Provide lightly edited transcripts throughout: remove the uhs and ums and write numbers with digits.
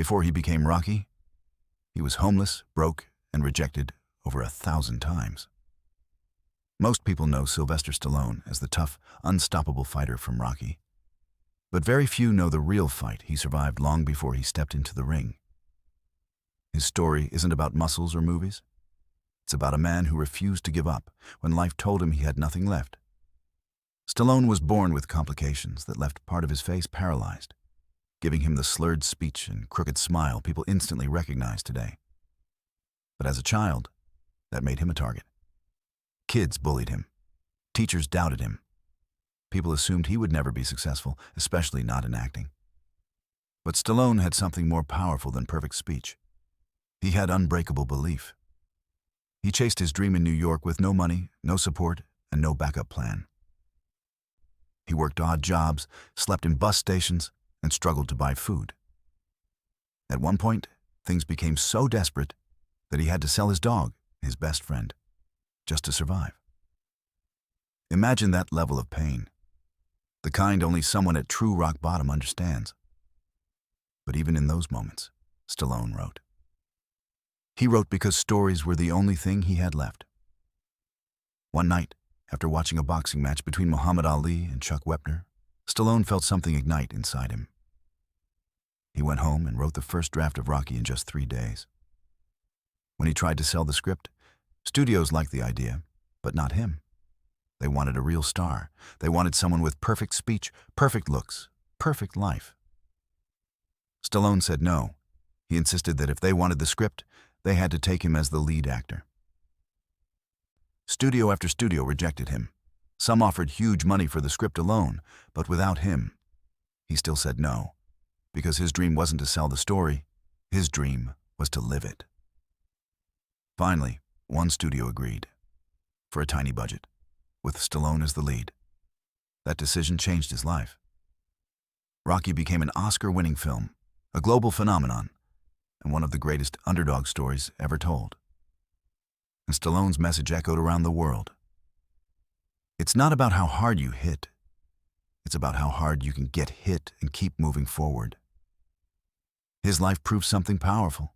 Before he became Rocky, he was homeless, broke, and rejected over 1,000 times. Most people know Sylvester Stallone as the tough, unstoppable fighter from Rocky. But very few know the real fight he survived long before he stepped into the ring. His story isn't about muscles or movies. It's about a man who refused to give up when life told him he had nothing left. Stallone was born with complications that left part of his face paralyzed, giving him the slurred speech and crooked smile people instantly recognize today. But as a child, that made him a target. Kids bullied him. Teachers doubted him. People assumed he would never be successful, especially not in acting. But Stallone had something more powerful than perfect speech. He had unbreakable belief. He chased his dream in New York with no money, no support, and no backup plan. He worked odd jobs, slept in bus stations, and struggled to buy food. At one point, things became so desperate that he had to sell his dog, his best friend, just to survive. Imagine that level of pain, the kind only someone at true rock bottom understands. But even in those moments, Stallone wrote. He wrote because stories were the only thing he had left. One night, after watching a boxing match between Muhammad Ali and Chuck Wepner, Stallone felt something ignite inside him. He went home and wrote the first draft of Rocky in just 3 days. When he tried to sell the script, studios liked the idea, but not him. They wanted a real star. They wanted someone with perfect speech, perfect looks, perfect life. Stallone said no. He insisted that if they wanted the script, they had to take him as the lead actor. Studio after studio rejected him. Some offered huge money for the script alone, but without him, he still said no, because his dream wasn't to sell the story, his dream was to live it. Finally, one studio agreed, for a tiny budget, with Stallone as the lead. That decision changed his life. Rocky became an Oscar-winning film, a global phenomenon, and one of the greatest underdog stories ever told. And Stallone's message echoed around the world. It's not about how hard you hit. It's about how hard you can get hit and keep moving forward. His life proves something powerful.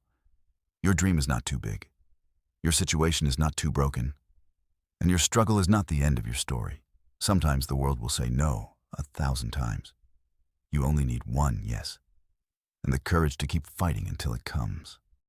Your dream is not too big. Your situation is not too broken. And your struggle is not the end of your story. Sometimes the world will say no 1,000 times. You only need one yes, and the courage to keep fighting until it comes.